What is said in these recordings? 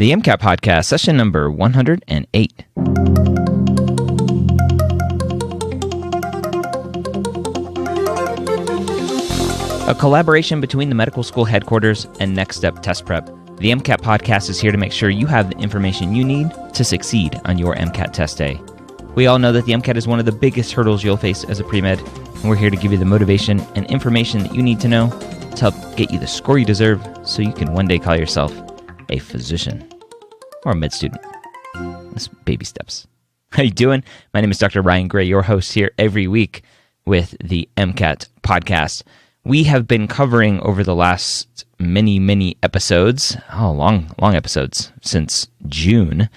the MCAT podcast, session number 108. A collaboration between the medical school headquarters and Next Step Test Prep. The MCAT podcast is here to make sure you have the information you need to succeed on your MCAT test day. We all know that the MCAT is one of the biggest hurdles you'll face as a pre-med, and we're here to give you the motivation and information that you need to know to help get you the score you deserve so you can one day call yourself a physician or a med student. That's baby steps. How you doing? My name is Dr. Ryan Gray, your host here every week with the MCAT podcast. We have been covering over the last many episodes, long episodes, since June.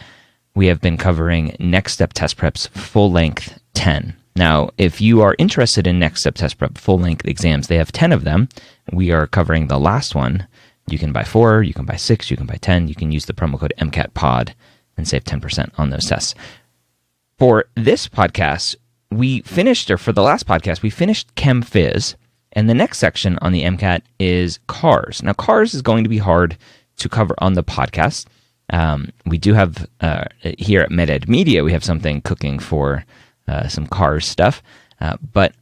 We have been covering Next Step Test Prep's full-length 10. Now, if you are interested in Next Step Test Prep full-length exams, they have 10 of them. We are covering the last one. You can buy 4, you can buy 6, you can buy 10. You can use the promo code MCATPOD and save 10% on those tests. For this podcast, for the last podcast, we finished Chem Phys, and the next section on the MCAT is CARS. Now, CARS is going to be hard to cover on the podcast. We do have, here at MedEd Media, we have something cooking for some CARS stuff. But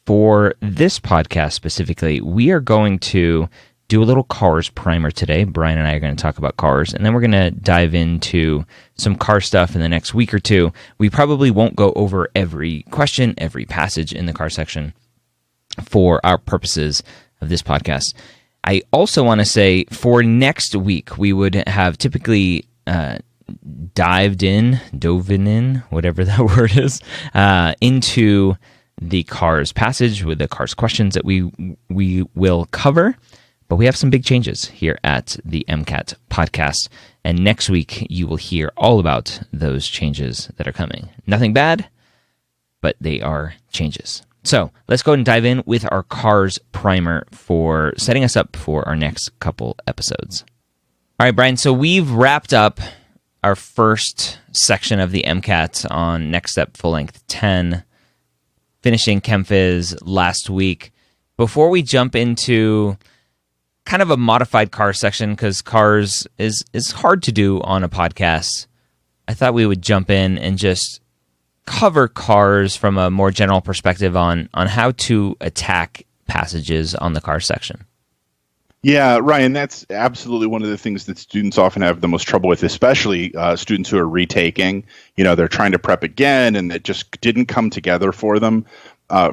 for this podcast specifically, we are going to do a little CARS primer today. Bryan and I are going to talk about CARS, and then we're going to dive into some CARS stuff in the next week or two. We probably won't go over every question, every passage in the CARS section for our purposes of this podcast. I also want to say for next week, we would have typically dove in, whatever that word is, into the CARS passage with the CARS questions that we will cover. But we have some big changes here at the MCAT podcast. And next week, you will hear all about those changes that are coming. Nothing bad, but they are changes. So let's go ahead and dive in with our CARS primer for setting us up for our next couple episodes. All right, Bryan, so we've wrapped up our first section of the MCAT on Next Step Full Length 10, finishing Chem Phys last week. Before we jump into kind of a modified CARS section, because CARS is hard to do on a podcast, I thought we would jump in and just cover CARS from a more general perspective on how to attack passages on the CARS section. Yeah, Ryan, that's absolutely one of the things that students often have the most trouble with, especially students who are retaking. You know, they're trying to prep again, and it just didn't come together for them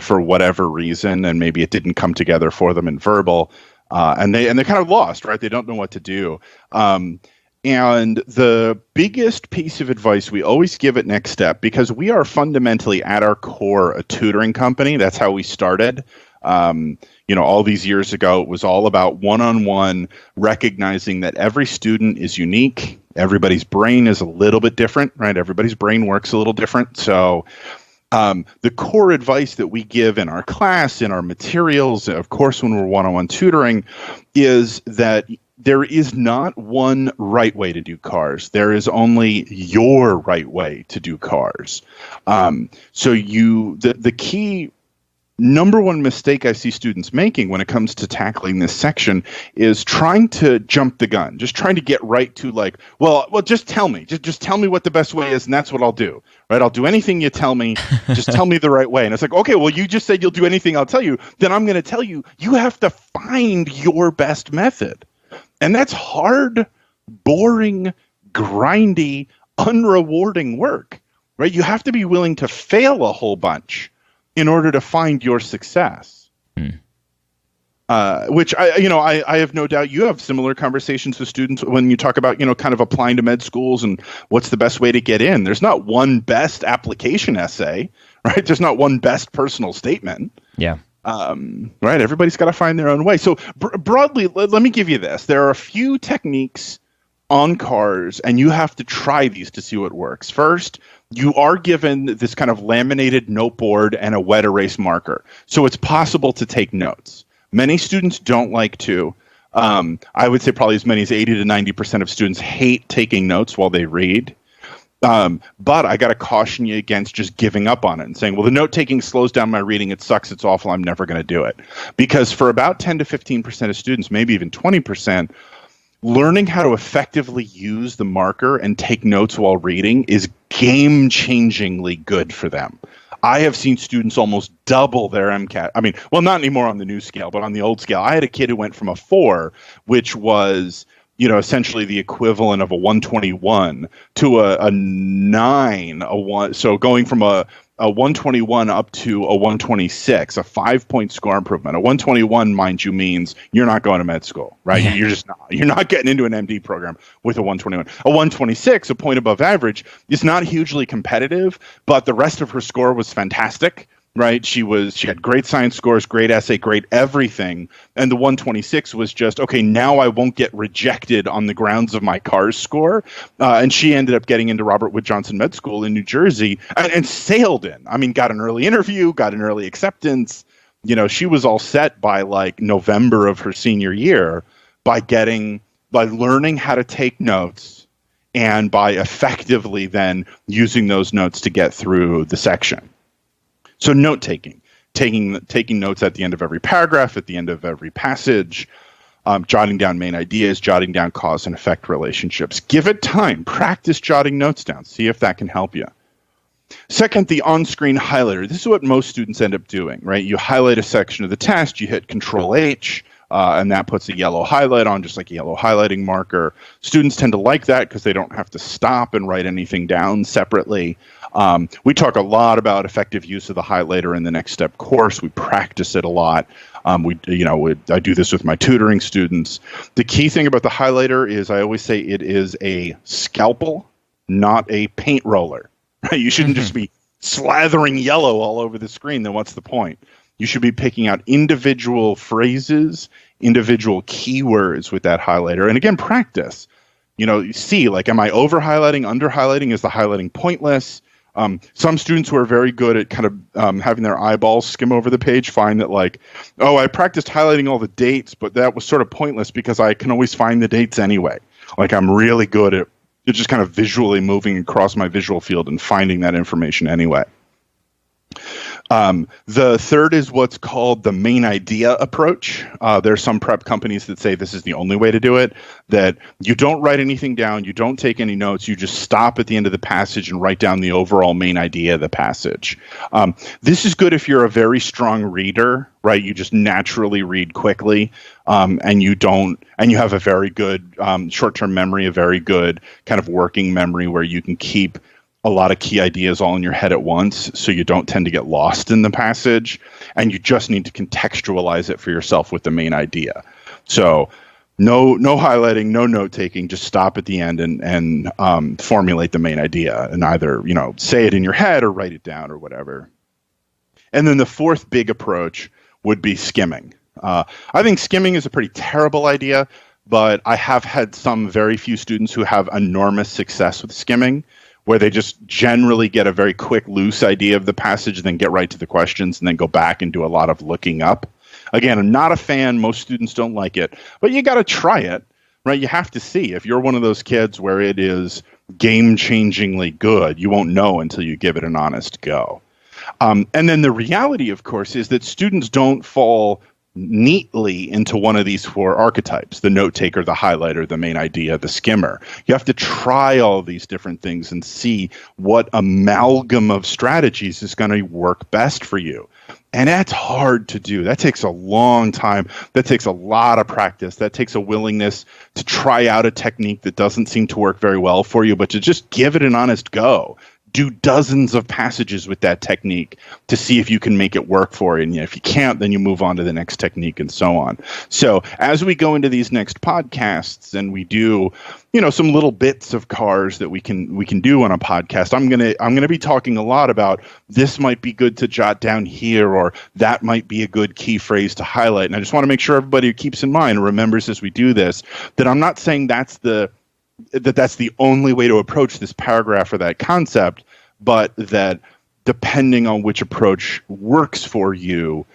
for whatever reason, and maybe it didn't come together for them in verbal, and they're kind of lost, right? They don't know what to do. And the biggest piece of advice we always give at Next Step, because we are fundamentally at our core a tutoring company. That's how we started. All these years ago, it was all about one-on-one, recognizing that every student is unique. Everybody's brain is a little bit different, right? Everybody's brain works a little different. So the core advice that we give in our class, in our materials, of course, when we're one-on-one tutoring, is that there is not one right way to do CARS. There is only your right way to do CARS. So the key number one mistake I see students making when it comes to tackling this section is trying to jump the gun, just trying to get right to well, just tell me. Just tell me what the best way is, and that's what I'll do. Right? I'll do anything you tell me. Just tell me the right way. And it's like, okay, well, you just said you'll do anything I'll tell you. Then I'm going to tell you, you have to find your best method. And that's hard, boring, grindy, unrewarding work, right? You have to be willing to fail a whole bunch in order to find your success. Which I have no doubt you have similar conversations with students when you talk about, kind of applying to med schools and what's the best way to get in. There's not one best application essay, right? There's not one best personal statement. Yeah. Right. Everybody's got to find their own way. So broadly, let me give you this. There are a few techniques on CARS, and you have to try these to see what works. First, you are given this kind of laminated noteboard and a wet erase marker. So it's possible to take notes. Many students don't like to. I would say probably as many as 80 to 90% of students hate taking notes while they read. But I got to caution you against just giving up on it and saying, well, the note-taking slows down my reading. It sucks. It's awful. I'm never going to do it. Because for about 10 to 15% of students, maybe even 20%, learning how to effectively use the marker and take notes while reading is game-changingly good for them. I have seen students almost double their MCAT. I mean, well, not anymore on the new scale, but on the old scale. I had a kid who went from a 4, which was, essentially the equivalent of a 121, to a 9, a 1. So going from a 121 up to a 126, a 5-point score improvement. A 121, mind you, means you're not going to med school, right? Yeah. You're just not. You're not getting into an MD program with a 121. A 126, a point above average, is not hugely competitive, but the rest of her score was fantastic. Right, she had great science scores, great essay, great everything, and the 126 was just okay. Now I won't get rejected on the grounds of my CARS score, and she ended up getting into Robert Wood Johnson Med School in New Jersey and sailed in. I mean, got an early interview, got an early acceptance. She was all set by like November of her senior year by learning how to take notes and by effectively then using those notes to get through the section. So note taking notes at the end of every paragraph, at the end of every passage, jotting down main ideas, jotting down cause and effect relationships. Give it time. Practice jotting notes down. See if that can help you. Second, the on-screen highlighter. This is what most students end up doing, right? You highlight a section of the test, you hit Control-H, and that puts a yellow highlight on, just like a yellow highlighting marker. Students tend to like that because they don't have to stop and write anything down separately. We talk a lot about effective use of the highlighter in the Next Step course. We practice it a lot. I do this with my tutoring students. The key thing about the highlighter is I always say it is a scalpel, not a paint roller. Right? You shouldn't just be slathering yellow all over the screen. Then what's the point? You should be picking out individual phrases, individual keywords with that highlighter. And again, practice. See, like, am I over highlighting, under highlighting? Is the highlighting pointless? Some students who are very good at kind of having their eyeballs skim over the page find that, like, I practiced highlighting all the dates, but that was sort of pointless because I can always find the dates anyway. Like, I'm really good at just kind of visually moving across my visual field and finding that information anyway. The third is what's called the main idea approach. There's some prep companies that say this is the only way to do it, that you don't write anything down, you don't take any notes, you just stop at the end of the passage and write down the overall main idea of the passage. This is good if you're a very strong reader, right? You just naturally read quickly, and you have a very good short-term memory, a very good kind of working memory where you can keep a lot of key ideas all in your head at once, so you don't tend to get lost in the passage, and you just need to contextualize it for yourself with the main idea. So no highlighting, no note taking, just stop at the end and formulate the main idea, and either say it in your head or write it down or whatever. And then the fourth big approach would be skimming. I think skimming is a pretty terrible idea, but I have had some very few students who have enormous success with skimming, where they just generally get a very quick, loose idea of the passage, then get right to the questions, and then go back and do a lot of looking up. Again, I'm not a fan. Most students don't like it, but you got to try it, right? You have to see. If you're one of those kids where it is game-changingly good, you won't know until you give it an honest go. And then the reality, of course, is that students don't fall neatly into one of these four archetypes: the note taker, the highlighter, the main idea, the skimmer. You have to try all these different things and see what amalgam of strategies is going to work best for you. And that's hard to do. That takes a long time. That takes a lot of practice. That takes a willingness to try out a technique that doesn't seem to work very well for you, but to just give it an honest go. Do dozens of passages with that technique to see if you can make it work for you. And if you can't, then you move on to the next technique and so on. So as we go into these next podcasts and we do, some little bits of CARS that we can do on a podcast, I'm gonna be talking a lot about this might be good to jot down here, or that might be a good key phrase to highlight. And I just want to make sure everybody keeps in mind and remembers as we do this that I'm not saying that's the only way to approach this paragraph or that concept, but that depending on which approach works for you,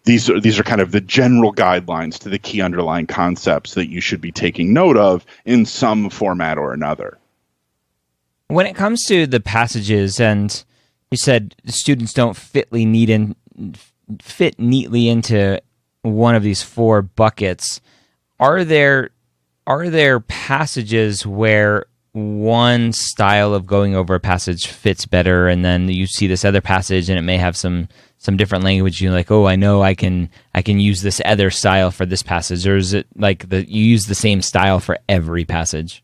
these are kind of the general guidelines to the key underlying concepts that you should be taking note of in some format or another. When it comes to the passages, and you said students don't fit neatly into one of these four buckets, are there are there passages where one style of going over a passage fits better, and then you see this other passage and it may have some different language? You're like, oh, I know I can use this other style for this passage, or is it like you use the same style for every passage?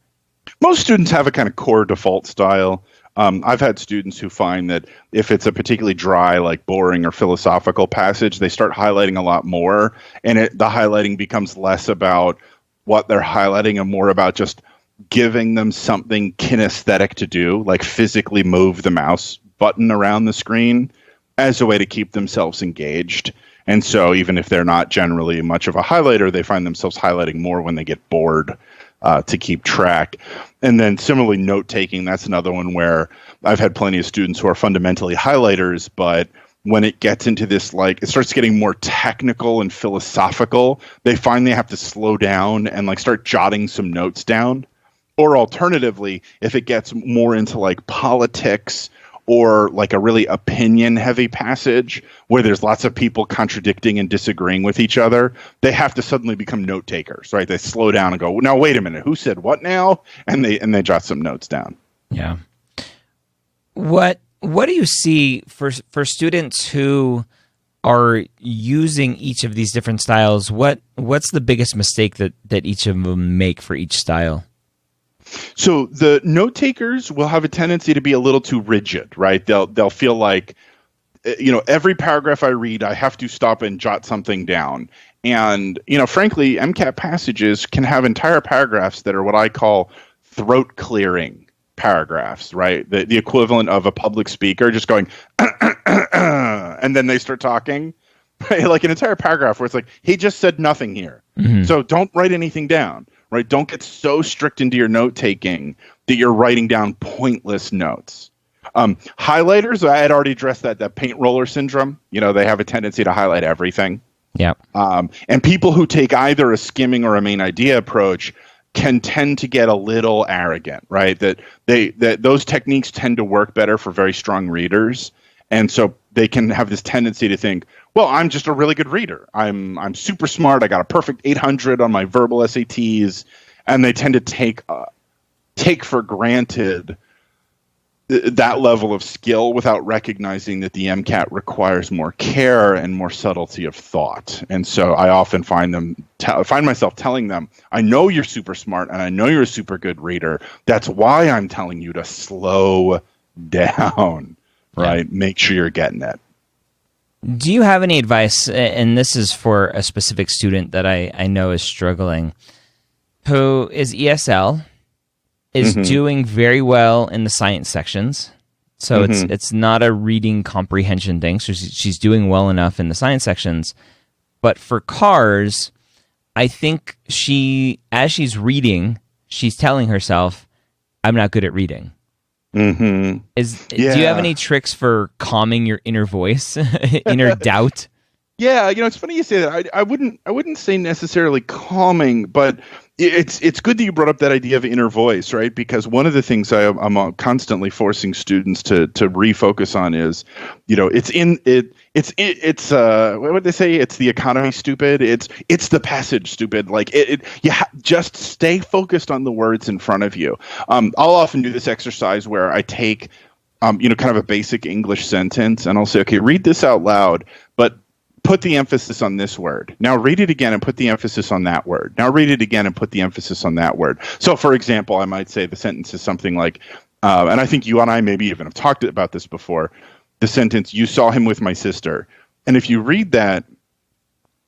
Most students have a kind of core default style. I've had students who find that if it's a particularly dry, like boring or philosophical passage, they start highlighting a lot more, and the highlighting becomes less about what they're highlighting and more about just giving them something kinesthetic to do, like physically move the mouse button around the screen as a way to keep themselves engaged. And so even if they're not generally much of a highlighter, they find themselves highlighting more when they get bored to keep track. And then similarly, note-taking, that's another one where I've had plenty of students who are fundamentally highlighters, but when it gets into this, like, it starts getting more technical and philosophical, they find they have to slow down and like start jotting some notes down. Or alternatively, if it gets more into like politics or like a really opinion-heavy passage where there's lots of people contradicting and disagreeing with each other, they have to suddenly become note takers, right? They slow down and go, "Now wait a minute, who said what now?" And they jot some notes down. Yeah. What do you see for students who are using each of these different styles? What's the biggest mistake that each of them make for each style? So the note takers will have a tendency to be a little too rigid, right? They'll feel like, every paragraph I read, I have to stop and jot something down. And, frankly, MCAT passages can have entire paragraphs that are what I call throat clearing paragraphs, right? The equivalent of a public speaker just going, and then they start talking. Right? Like an entire paragraph where it's like, he just said nothing here. Mm-hmm. So don't write anything down. Right? Don't get so strict into your note taking that you're writing down pointless notes. Highlighters, I had already addressed that paint roller syndrome. They have a tendency to highlight everything. Yeah. And people who take either a skimming or a main idea approach can tend to get a little arrogant, right? That those techniques tend to work better for very strong readers. And so they can have this tendency to think, well, I'm just a really good reader. I'm super smart. I got a perfect 800 on my verbal SATs. And they tend to take for granted that level of skill without recognizing that the MCAT requires more care and more subtlety of thought. And so I often find myself telling them, I know you're super smart and I know you're a super good reader. That's why I'm telling you to slow down. Right. Make sure you're getting it. Do you have any advice, and this is for a specific student that I know is struggling, who is ESL, is doing very well in the science sections. So it's not a reading comprehension thing. So she's doing well enough in the science sections. But for cars, I think as she's reading, she's telling herself, I'm not good at reading. Mm-hmm. Do you have any tricks for calming your inner voice, inner doubt? Yeah, it's funny you say that. I wouldn't say necessarily calming, but it's good that you brought up that idea of inner voice, right? Because one of the things I'm constantly forcing students to refocus on is, it's what would they say? It's the economy, stupid. It's the passage, stupid. Like just stay focused on the words in front of you. I'll often do this exercise where I take, kind of a basic English sentence, and I'll say, okay, read this out loud, but put the emphasis on this word. Now read it again and put the emphasis on that word. Now read it again and put the emphasis on that word. So, for example, I might say the sentence is something like, and I think you and I maybe even have talked about this before, the sentence, you saw him with my sister. And if you read that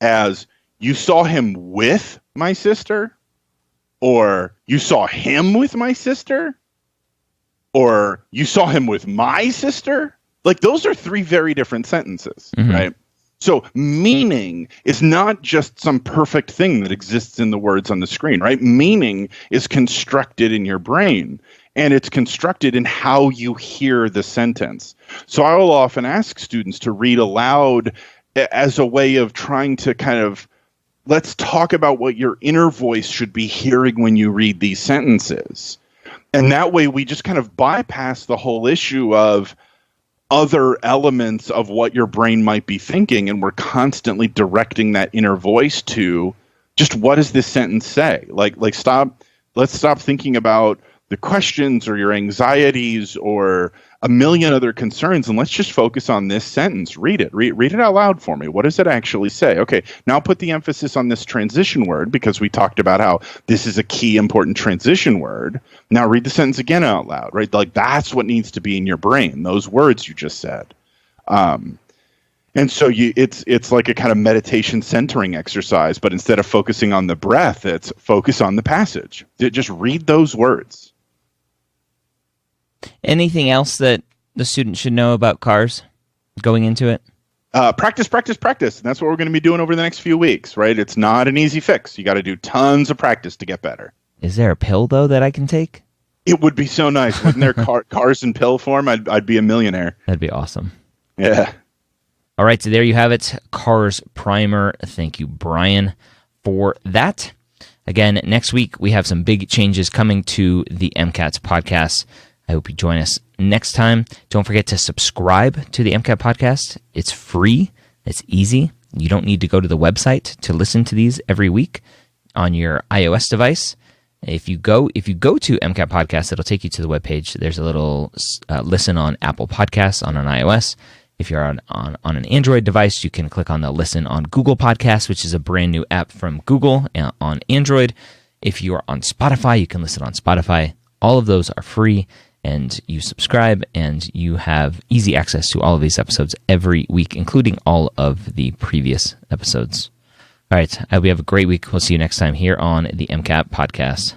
as, you saw him with my sister, or you saw him with my sister, or you saw him with my sister, like those are three very different sentences, right? So meaning is not just some perfect thing that exists in the words on the screen, right? Meaning is constructed in your brain, and it's constructed in how you hear the sentence. So I will often ask students to read aloud as a way of trying to kind of, let's talk about what your inner voice should be hearing when you read these sentences. And that way we just kind of bypass the whole issue of other elements of what your brain might be thinking, and we're constantly directing that inner voice to just what does this sentence say? Let's stop thinking about the questions or your anxieties or a million other concerns, and let's just focus on this sentence. Read it out loud for me. What does it actually say? Okay, now put the emphasis on this transition word, because we talked about how this is a key important transition word. Now read the sentence again out loud, right? Like, that's what needs to be in your brain, those words you just said. And so it's like a kind of meditation centering exercise, but instead of focusing on the breath, it's focus on the passage. Just read those words. Anything else that the student should know about cars going into it? Practice. And that's what we're going to be doing over the next few weeks, right? It's not an easy fix. You got to do tons of practice to get better. Is there a pill, though, that I can take? It would be so nice. Wasn't there cars in pill form? I'd be a millionaire. That'd be awesome. Yeah. All right, so there you have it. Cars Primer. Thank you, Bryan, for that. Again, next week we have some big changes coming to the MCATS podcast. I hope you join us next time. Don't forget to subscribe to the MCAT podcast. It's free. It's easy. You don't need to go to the website to listen to these every week on your iOS device. If you go to MCAT podcast, it'll take you to the webpage. There's a little listen on Apple Podcasts on an iOS. If you're on an Android device, you can click on the listen on Google Podcasts, which is a brand new app from Google on Android. If you're on Spotify, you can listen on Spotify. All of those are free, and you subscribe, and you have easy access to all of these episodes every week, including all of the previous episodes. All right, I hope you have a great week. We'll see you next time here on the MCAT podcast.